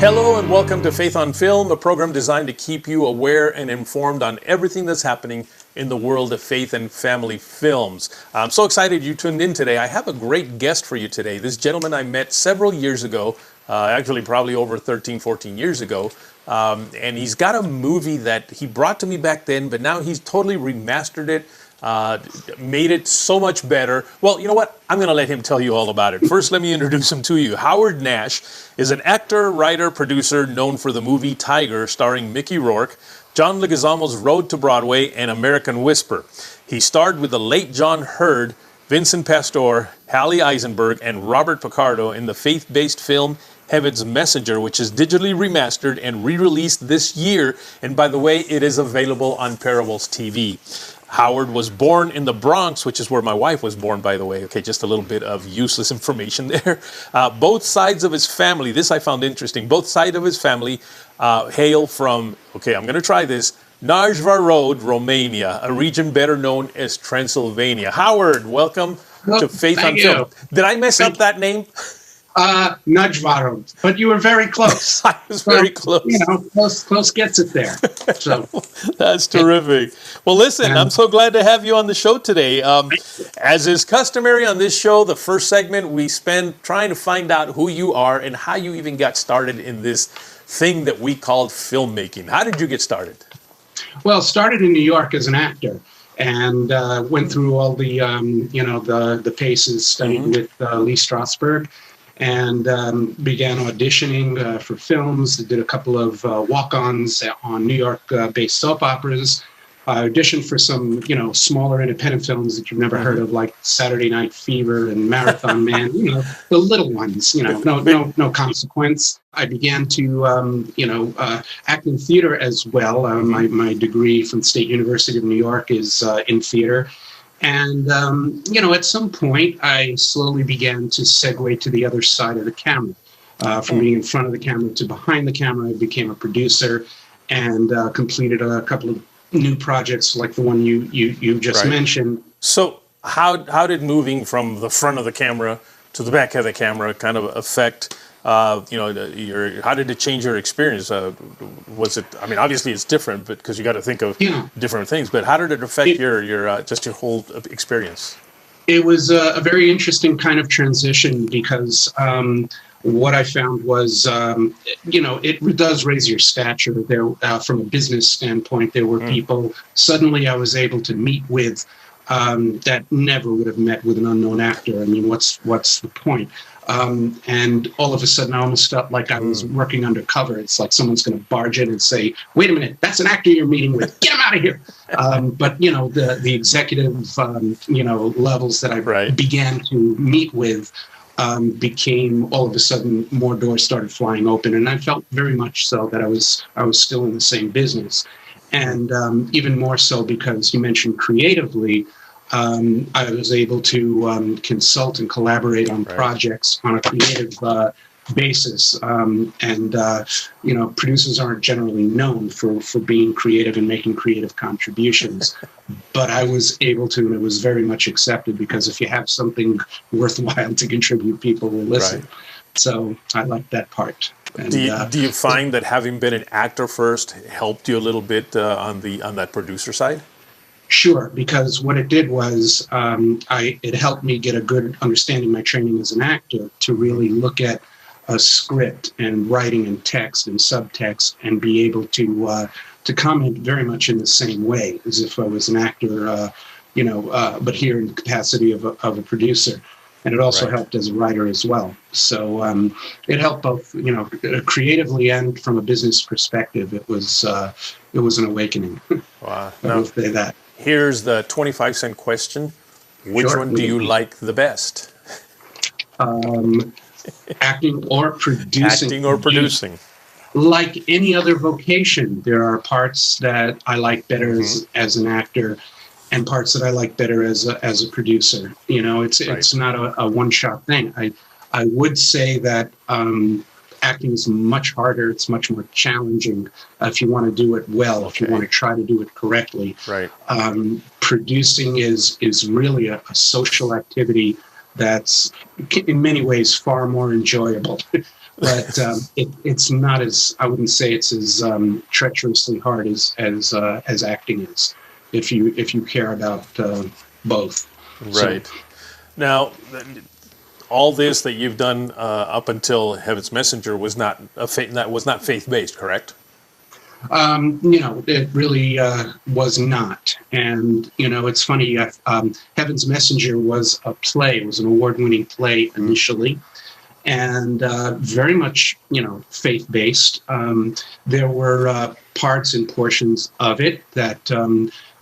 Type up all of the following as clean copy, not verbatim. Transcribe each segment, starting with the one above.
Hello and welcome to Faith on Film, a program designed to keep you aware and informed on everything that's happening in the world of faith and family films. I'm so excited you tuned in today. I have a great guest for you today. This gentleman I met several years ago, actually probably over 13, 14 years ago, and he's got a movie that he brought to me back then, but now he's totally remastered it. Made it so much better. Well, you know what? I'm going to let him tell you all about it. First, let me introduce him to you. Howard Nash is an actor, writer, producer known for the movie Tiger, starring Mickey Rourke, John Leguizamo's Road to Broadway and American Wisper. He starred with the late John Hurd, Vincent Pastore, Hallie Eisenberg, and Robert Picardo in the faith-based film Heaven's Messenger, which is digitally remastered and re-released this year. And by the way, it is available on Parables TV. Howard was born in the Bronx, which is where my wife was born, by the way. Okay, just a little bit of useless information there. Both sides of his family, this I found interesting, both sides of his family hail from, okay, I'm going to try this, Najvarod, Romania, a region better known as Transylvania. Howard, welcome to Faith on Film. Did I mess up that name? Najvarod, but you were very close. I was very close. You know, close gets it there. So that's terrific. Well, listen, I'm so glad to have you on the show today. As is customary on this show, the first segment we spend trying to find out who you are and how you even got started in this thing that we called filmmaking. How did you get started? Well, started in New York as an actor and went through all the the paces, studied with Lee Strasberg. And began auditioning for films. Did a couple of walk-ons on New York-based soap operas. I auditioned for some, smaller independent films that you've never heard of, like Saturday Night Fever and Marathon Man. The little ones. No consequence. I began to, act in theater as well. My degree from the State University of New York is in theater. And, at some point, I slowly began to segue to the other side of the camera. From being in front of the camera to behind the camera, I became a producer and completed a couple of new projects like the one you just mentioned. So how did moving from the front of the camera to the back of the camera kind of affect how did it change your experience? Was it? I mean, obviously it's different, but because you got to think of different things. But how did it affect your whole experience? It was a very interesting kind of transition because what I found was, it does raise your stature. There, from a business standpoint, there were people suddenly I was able to meet with that never would have met with an unknown actor. I mean, what's the point? And all of a sudden, I almost felt like I was working undercover. It's like someone's going to barge in and say, "Wait a minute, that's an actor you're meeting with. Get him out of here!" But the executive levels that I began to meet with became all of a sudden more doors started flying open, and I felt very much so that I was still in the same business, and even more so because you mentioned creatively. I was able to consult and collaborate on projects on a creative basis. Producers aren't generally known for being creative and making creative contributions. But I was able to, and it was very much accepted because if you have something worthwhile to contribute, people will listen. Right. So I like that part. And, do you find that having been an actor first helped you a little bit on that producer side? Sure, because what it did was it helped me get a good understanding, my training as an actor, to really look at a script and writing and text and subtext and be able to comment very much in the same way as if I was an actor, but here in the capacity of a producer. And it also helped as a writer as well. So it helped both, creatively and from a business perspective. It was an awakening. Wow! I will say that. Here's the 25-cent question. Which one do you like the best? Acting or producing. Acting or producing. Like any other vocation, there are parts that I like better as an actor and parts that I like better as a producer. It's not a one-shot thing. I would say that acting is much harder. It's much more challenging if you want to do it well, if you want to try to do it correctly. Right. Producing is really a social activity that's in many ways far more enjoyable. but it's not as, I wouldn't say it's as treacherously hard as acting is, if you care about both. Right. So, now, all this that you've done up until Heaven's Messenger was not faith-based, correct? It really was not. And, it's funny, Heaven's Messenger was a play. It was an award-winning play initially, and very much, faith-based. There were parts and portions of it that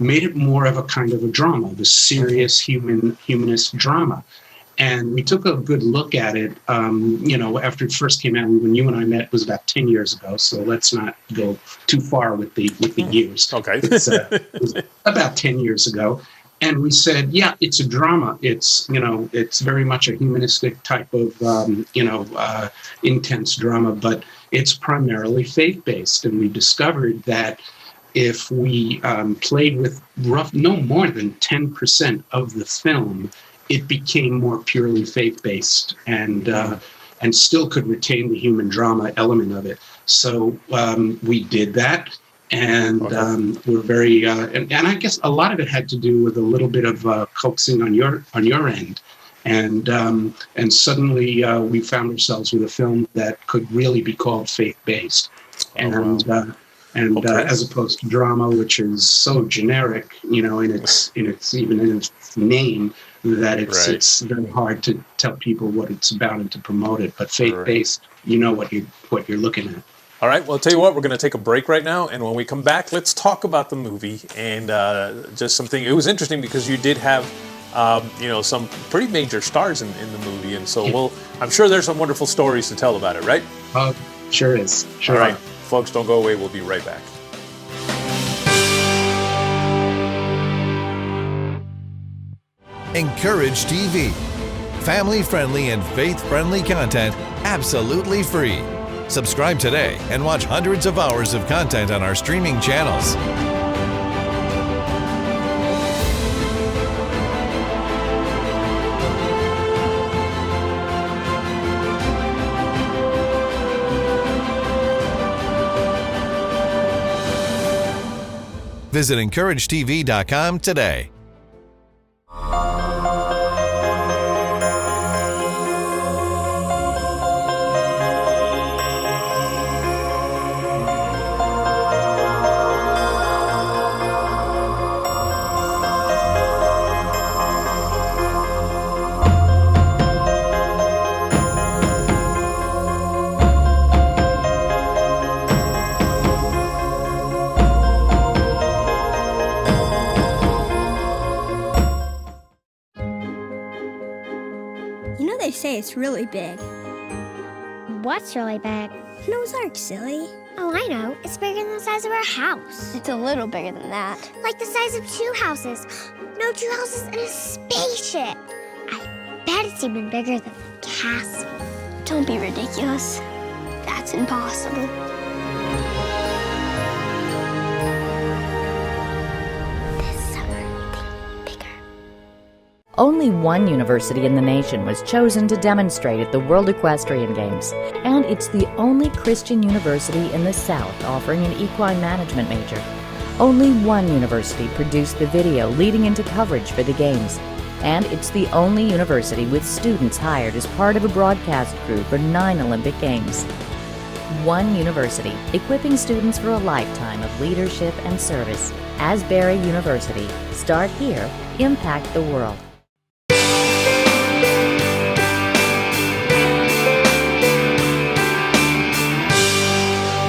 made it more of a kind of a drama, the serious humanist drama. And we took a good look at it, after it first came out. When you and I met was about 10 years ago, so let's not go too far with the years. Okay. It was about 10 years ago. And we said, yeah, it's a drama. It's very much a humanistic type of, intense drama, but it's primarily faith-based. And we discovered that if we played with no more than 10% of the film, it became more purely faith-based and still could retain the human drama element of it. So we did that, and we're very and I guess a lot of it had to do with a little bit of coaxing on your end, and suddenly we found ourselves with a film that could really be called faith-based, as opposed to drama, which is so generic, in its name, that it's very hard to tell people what it's about and to promote it. But faith-based, what you're looking at. All right. Well, I'll tell you what, we're going to take a break right now, and when we come back, let's talk about the movie and just something. It was interesting because you did have, some pretty major stars in the movie, and so I'm sure there's some wonderful stories to tell about it, right? Sure is. Sure. All right, folks, don't go away. We'll be right back. Encourage TV. Family-friendly and faith-friendly content absolutely free. Subscribe today and watch hundreds of hours of content on our streaming channels. Visit encouragetv.com today. They say it's really big. What's really big? Noah's Ark, silly. Oh, I know. It's bigger than the size of our house. It's a little bigger than that. Like the size of 2 houses. No, 2 houses and a spaceship. I bet it's even bigger than the castle. Don't be ridiculous. That's impossible. Only one university in the nation was chosen to demonstrate at the World Equestrian Games, and it's the only Christian university in the South offering an equine management major. Only one university produced the video leading into coverage for the Games, and it's the only university with students hired as part of a broadcast crew for 9 Olympic Games. One university, equipping students for a lifetime of leadership and service. Asbury University. Start here, impact the world.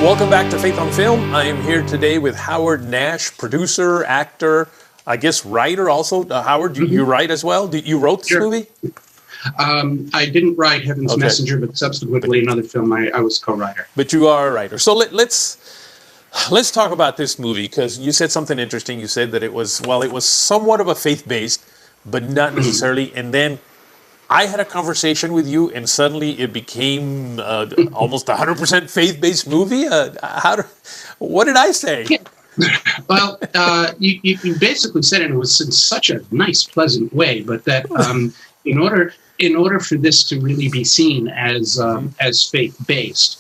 Welcome back to Faith on Film. I am here today with Howard Nash, producer, actor, I guess writer also. Howard, you write as well? You wrote this movie? I didn't write Heaven's Messenger, but subsequently another film I was co-writer. But you are a writer. So let's talk about this movie, because you said something interesting. You said that it was somewhat of a faith-based, but not necessarily. And then I had a conversation with you, and suddenly it became almost 100% faith-based movie. What did I say? Yeah. Well, you basically said it was in such a nice, pleasant way, but that in order in order for this to really be seen as faith-based,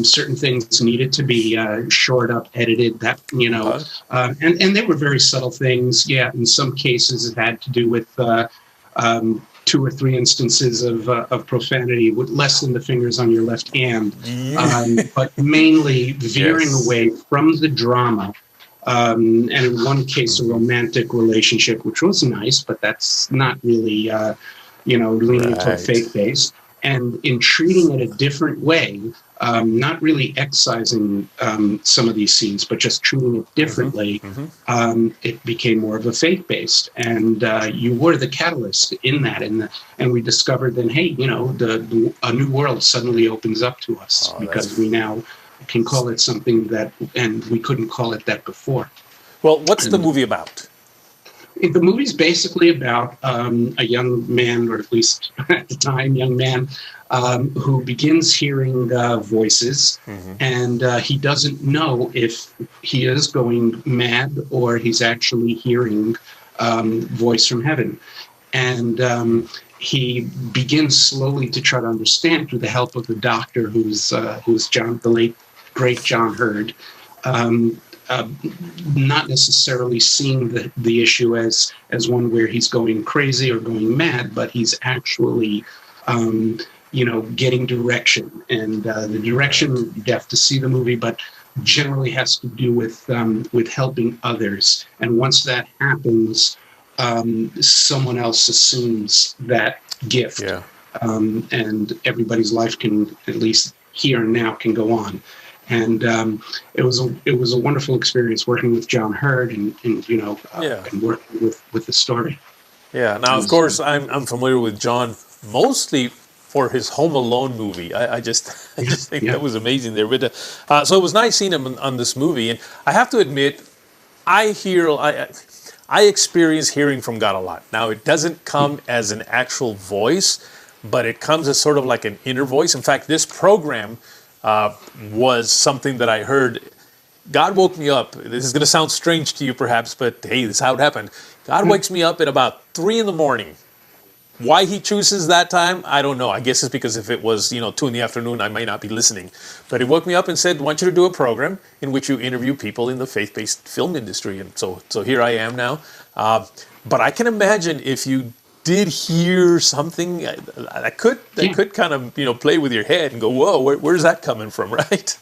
certain things needed to be shored up, edited. That and they were very subtle things. Yeah, in some cases, it had to do with 2 or 3 instances of profanity, with less than the fingers on your left hand, but mainly veering away from the drama. And in one case, a romantic relationship, which was nice, but that's not really, leaning into a faith base. And in treating it a different way, not really excising some of these scenes, but just treating it differently, it became more of a faith-based. And you were the catalyst in that. And we discovered then, hey, a new world suddenly opens up to us because we now can call it something that, and we couldn't call it that before. Well, what's the movie about? The movie's basically about a young man, or at least at the time, young man, who begins hearing voices, and he doesn't know if he is going mad or he's actually hearing voice from heaven. And he begins slowly to try to understand through the help of the doctor, who's John, the late great John Hurd. Not necessarily seeing the issue as one where he's going crazy or going mad, but he's actually, getting direction. And the direction, you have to see the movie, but generally has to do with helping others. And once that happens, someone else assumes that gift, and everybody's life can, at least here and now, can go on. And it was a wonderful experience working with John Hurd and working with the story. Yeah. Now, of course, I'm familiar with John mostly for his Home Alone movie. I just think that was amazing there. But so it was nice seeing him on this movie. And I have to admit, I experience hearing from God a lot. Now, it doesn't come as an actual voice, but it comes as sort of like an inner voice. In fact, this program was something that I heard. God woke me up. This is going to sound strange to you perhaps, but hey, this is how it happened. God wakes me up at about 3 a.m. Why he chooses that time, I don't know. I guess it's because if it was 2 p.m, I might not be listening. But he woke me up and said, I want you to do a program in which you interview people in the faith-based film industry. And so here I am now. But I can imagine if you did hear something that could kind of play with your head and go, whoa, where's that coming from, right?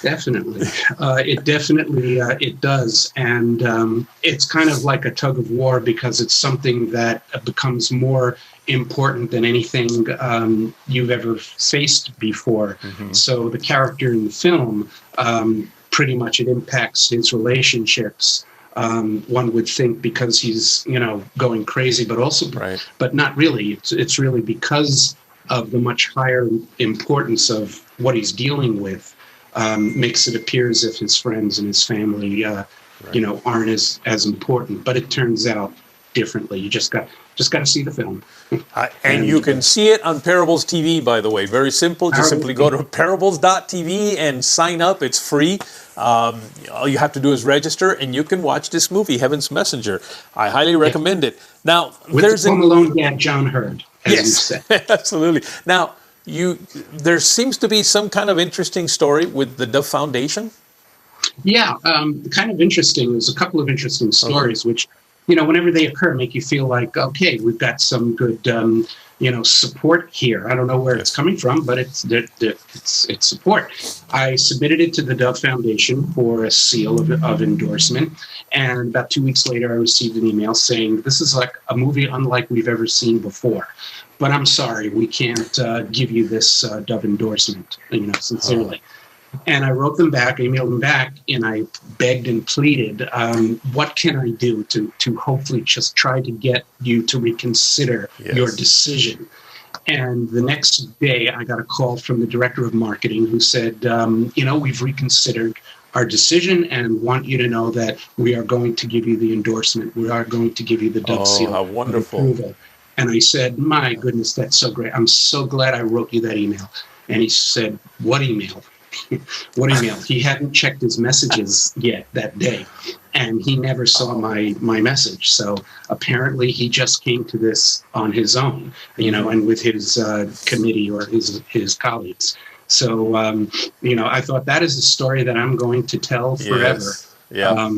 Definitely. It does. And it's kind of like a tug of war, because it's something that becomes more important than anything you've ever faced before. So the character in the film, pretty much it impacts his relationships. One would think because he's, going crazy, but also, but not really. It's really because of the much higher importance of what he's dealing with. Makes it appear as if his friends and his family, aren't as important. But it turns out differently. You just got to see the film. And you can see it on Parables TV, by the way. Very simple. Just simply go to parables.tv and sign up. It's free. All you have to do is register, and you can watch this movie, Heaven's Messenger. I highly recommend it. Now, there's Home Alone dad, John Hurd, as you said. Absolutely. Now, there seems to be some kind of interesting story with the Dove Foundation. Yeah, kind of interesting. There's a couple of interesting stories, which, whenever they occur, make you feel like, okay, we've got some good, support here. I don't know where it's coming from, but it's support. I submitted it to the Dove Foundation for a seal of endorsement, and about 2 weeks later, I received an email saying, this is like a movie unlike we've ever seen before. But I'm sorry, we can't give you this Dove endorsement, sincerely. And I wrote them back, emailed them back, and I begged and pleaded, what can I do to hopefully just try to get you to reconsider your decision? And the next day, I got a call from the director of marketing who said, we've reconsidered our decision and want you to know that we are going to give you the endorsement. We are going to give you the Dove seal. How wonderful. Approval. And I said, my goodness, that's so great. I'm so glad I wrote you that email. And he said, what email? What email? He hadn't checked his messages yet that day, and he never saw my message. So apparently he just came to this on his own, and with his committee or his colleagues. So, I thought that is a story that I'm going to tell forever. Yes. Yeah.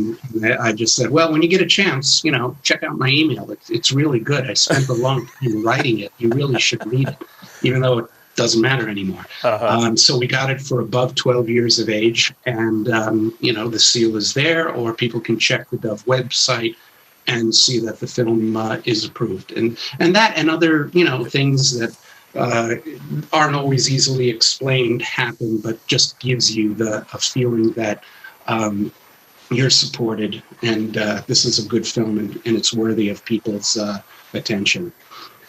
I just said, well, when you get a chance, check out my email. It's really good. I spent a long time writing it. You really should read it, even though it doesn't matter anymore. So we got it for above 12 years of age. And, the seal is there, or people can check the Dove website and see that the film is approved. And that and other, things that aren't always easily explained happen, but just gives you a feeling that you're supported, and this is a good film, and it's worthy of people's attention.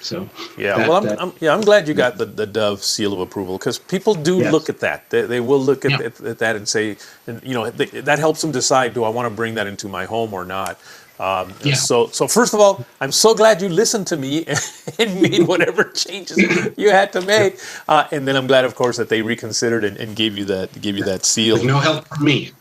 So I'm glad you got the Dove seal of approval, because people do look at that. They will look at that and say, that helps them decide, do I want to bring that into my home or not? So first of all, I'm so glad you listened to me and made whatever changes you had to make, and then I'm glad, of course, that they reconsidered and gave you that seal. With no help from me.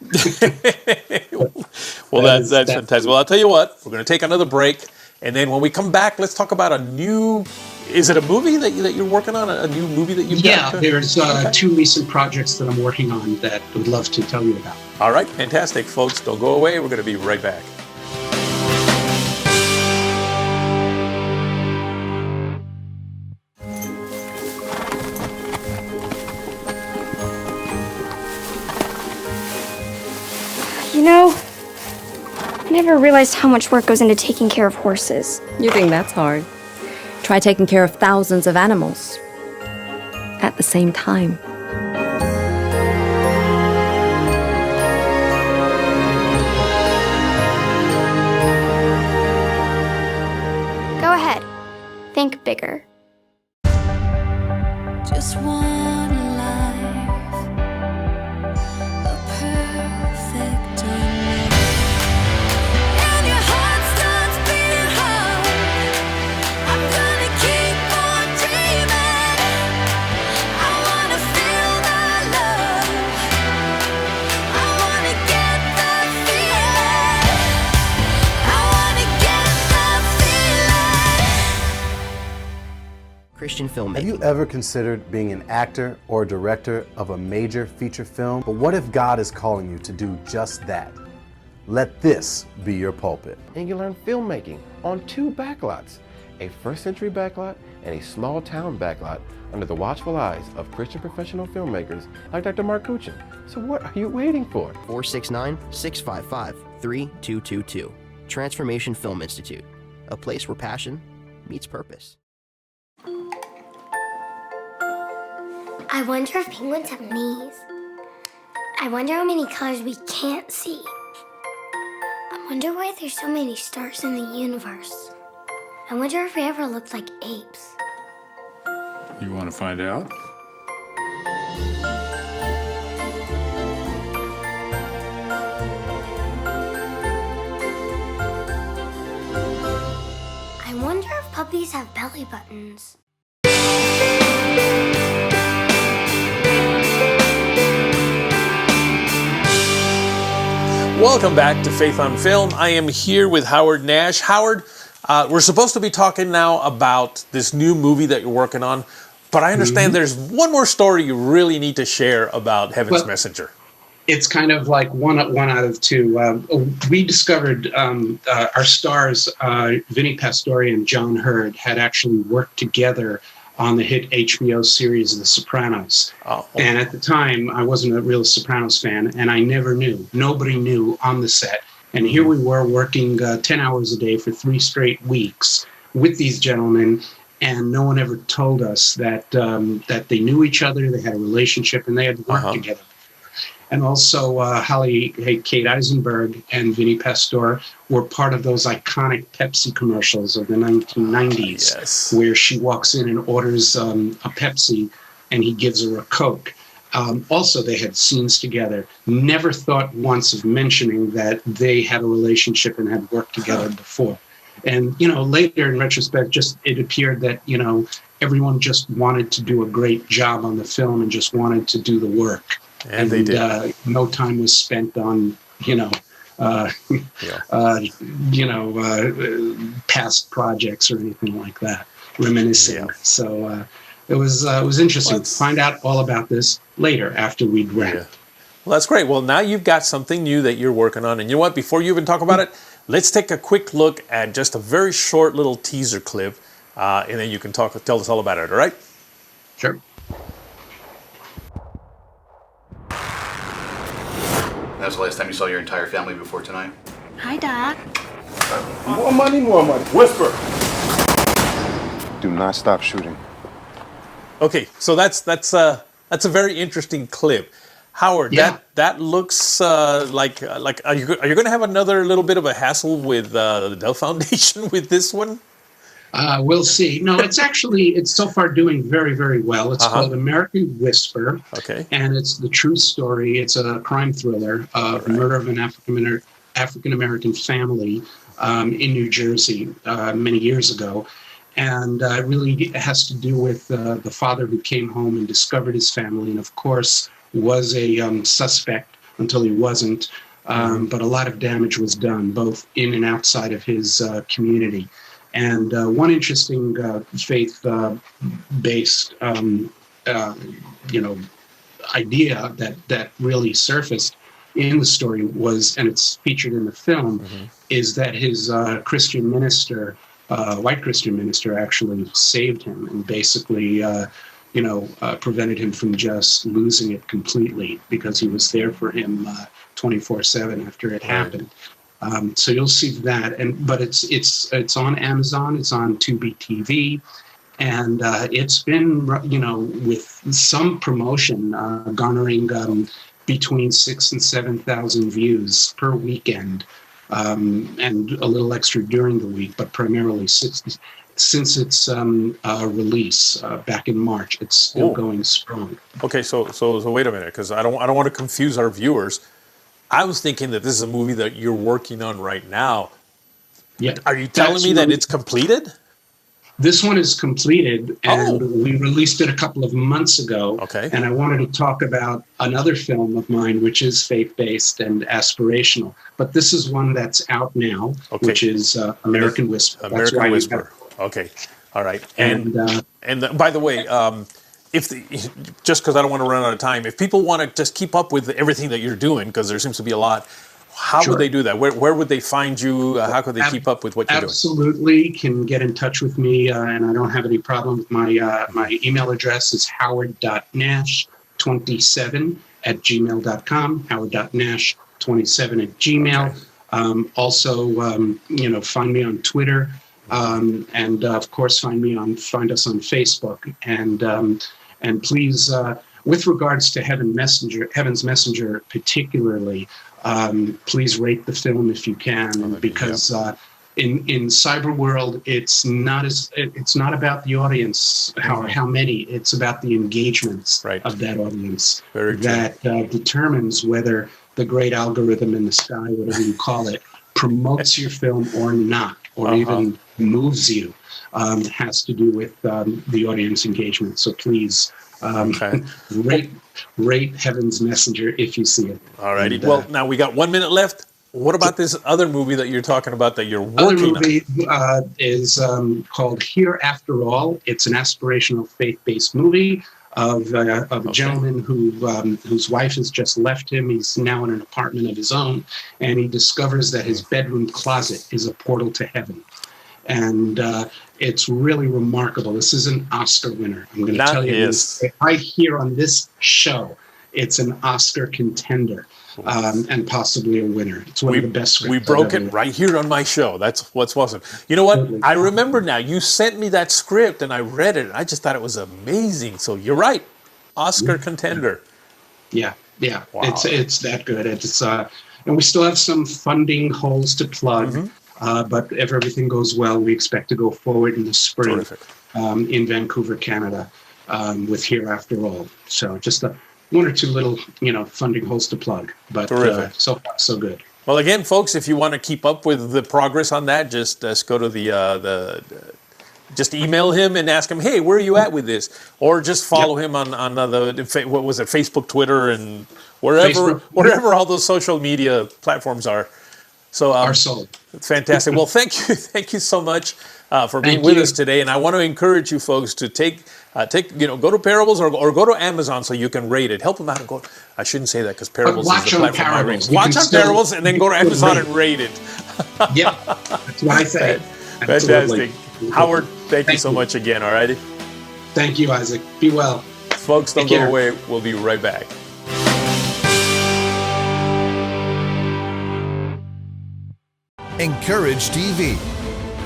Well, that's fantastic. Well, I'll tell you what, we're going to take another break, and then when we come back, let's talk about a new. Is it a movie that you're working on? A new movie that you've got? Yeah, there's two recent projects that I'm working on that I would love to tell you about. All right, fantastic, folks. Don't go away. We're going to be right back. I never realized how much work goes into taking care of horses. You think that's hard? Try taking care of thousands of animals at the same time. Go ahead. Think bigger. Just one life, a perfect union. And your heart starts beating hard. I'm gonna keep on dreaming. I wanna feel that love. I wanna get that feeling. I wanna get that feeling. Christian filmmaking. Have you ever considered being an actor or director of a major feature film? But what if God is calling you to do just that? Let this be your pulpit. And you learn filmmaking on two backlots, a first century backlot and a small town backlot under the watchful eyes of Christian professional filmmakers like Dr. Mark Kuchin. So what are you waiting for? 469-655-3222. Transformation Film Institute, a place where passion meets purpose. I wonder if penguins have knees. I wonder how many colors we can't see. I wonder why there's so many stars in the universe. I wonder if we ever looked like apes. You want to find out? I wonder if puppies have belly buttons. Welcome back to Faith on Film. I am here with Howard Nash. Howard, we're supposed to be talking now about this new movie that you're working on, but I understand there's one more story you really need to share about Heaven's Messenger. It's kind of like one out of two. We discovered our stars, Vinny Pastore and John Hurd, had actually worked together on the hit HBO series The Sopranos. And at the time, I wasn't a real Sopranos fan, and I never knew. Nobody knew on the set. And here we were working 10 hours a day for 3 straight weeks with these gentlemen, and no one ever told us that that they knew each other, they had a relationship, and they had worked together. And also Hallie, Kate Eisenberg and Vinny Pastore were part of those iconic Pepsi commercials of the 1990s, where she walks in and orders a Pepsi and he gives her a Coke. Also, they had scenes together. Never thought once of mentioning that they had a relationship and had worked together before. And, later in retrospect, it appeared that, everyone just wanted to do a great job on the film and just wanted to do the work. And they did. No time was spent on, past projects or anything like that, reminiscing. Yeah. So it was interesting to find out all about this later after we'd read. Yeah. Well, that's great. Well, now you've got something new that you're working on. And you know what? Before you even talk about it, let's take a quick look at just a very short little teaser clip, and then you can tell us all about it, all right? Sure. That's the last time you saw your entire family before tonight? Hi, Doc. More money, more money. Whisper. Do not stop shooting. Okay, so that's a very interesting clip. Howard, Yeah. that looks like are you going to have another little bit of a hassle with the Dell Foundation with this one? We'll see. No, it's so far doing very, very well. It's called American Wisper. Okay. And it's the true story. It's a crime thriller of the murder of an African-American family in New Jersey many years ago. And it really has to do with the father who came home and discovered his family and, of course, was a suspect until he wasn't. But a lot of damage was done, both in and outside of his community. And one interesting faith-based, idea that really surfaced in the story was, and it's featured in the film, is that his Christian minister, white Christian minister, actually saved him and basically, prevented him from just losing it completely because he was there for him 24/7 after it happened. So you'll see that, but it's on Amazon, it's on Tubi TV, and it's been with some promotion garnering between 6,000 and 7,000 views per weekend, and a little extra during the week, but primarily since its release back in March, it's still going strong. Okay, so wait a minute, because I don't want to confuse our viewers. I was thinking that this is a movie that you're working on right now. Yeah. Are you telling me that it's completed? This one is completed, and we released it a couple of months ago. Okay. And I wanted to talk about another film of mine, which is faith-based and aspirational. But this is one that's out now, which is American Wisper. American Wisper. Okay. All right. And by the way, just because I don't want to run out of time, if people want to just keep up with everything that you're doing, because there seems to be a lot, how would they do that? Where would they find you? How could they keep up with what you're doing? Absolutely, can get in touch with me, and I don't have any problem with my email address is howard.nash27@gmail.com, howard.nash27@gmail. Also, find me on Twitter, and of course, find us on Facebook, and please, with regards to Heaven's Messenger particularly, please rate the film if you can, because in cyber world, it's not about the audience, how many. It's about the engagements of that audience that determines whether the great algorithm in the sky, whatever you call it, promotes your film or not, or even moves you. Has to do with the audience engagement. So please rate Heaven's Messenger if you see it. All righty. Well, now we got 1 minute left. What about this other movie that you're talking about that you're working on? Other movie is called Here After All. It's an aspirational faith-based movie of a gentleman whose wife has just left him. He's now in an apartment of his own, and he discovers that his bedroom closet is a portal to heaven. And it's really remarkable. This is an Oscar winner. I'm going to tell you this. Right here on this show, it's an Oscar contender and possibly a winner. It's one of the best scripts. We broke it right here on my show. That's what's awesome. You know what? I remember now. You sent me that script and I read it. And I just thought it was amazing. So you're right. Oscar contender. Yeah. Wow. It's that good. It's and we still have some funding holes to plug. But if everything goes well, we expect to go forward in the spring in Vancouver, Canada, with Here After All. So just one or two little, funding holes to plug. But so far, so good. Well, again, folks, if you want to keep up with the progress on that, just go to the just email him and ask him, hey, where are you at with this? Or just follow him on what was it, Facebook, Twitter, and wherever all those social media platforms are. So Our soul. Fantastic. Well, thank you so much for being with us today. And I want to encourage you folks to go to Parables or go to Amazon so you can rate it. Help them out and go. I shouldn't say that because Parables is the platform I rate. Watch on Parables and then go to Amazon and rate it. Yep, that's what I say. Fantastic. Howard, thank you so much again, all righty? Thank you, Isaac. Be well. Folks, don't go away. We'll be right back. Encourage TV.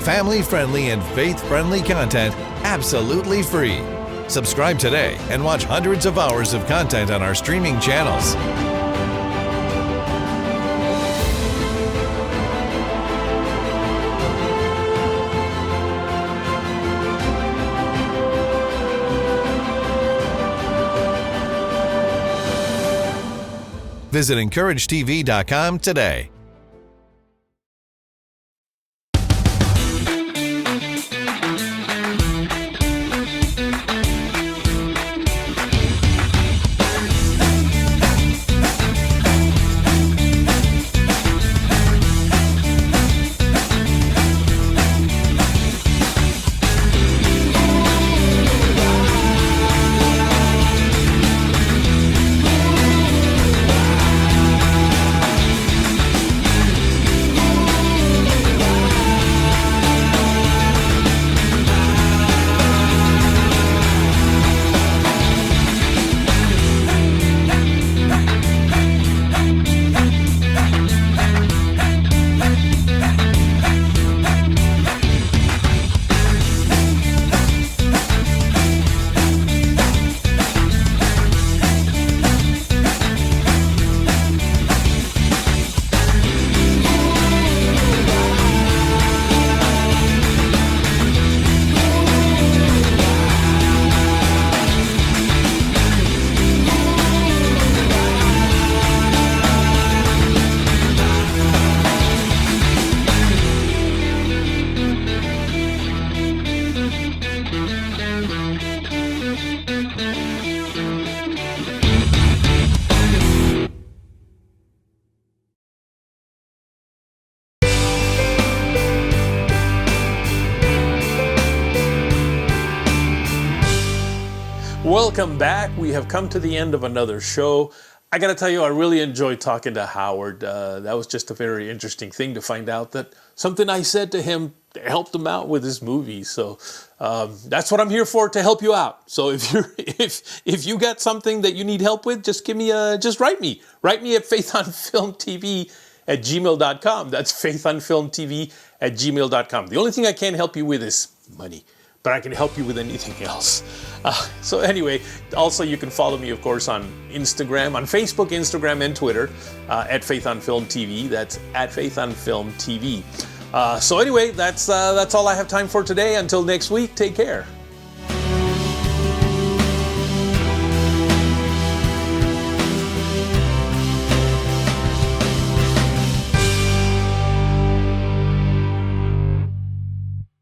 Family-friendly and faith-friendly content absolutely free. Subscribe today and watch hundreds of hours of content on our streaming channels. Visit encouragetv.com today. Welcome back. We have come to the end of another show. I got to tell you, I really enjoyed talking to Howard. That was just a very interesting thing to find out that something I said to him helped him out with his movie. So that's what I'm here for, to help you out. So if you got something that you need help with, just write me. Write me at faithonfilmtv@gmail.com. That's faithonfilmtv@gmail.com. The only thing I can't help you with is money, but I can help you with anything else. So anyway, also you can follow me, of course, on Instagram, on Facebook, Instagram, and Twitter at Faith on Film TV. That's at Faith on Film TV. So anyway, that's all I have time for today. Until next week, take care.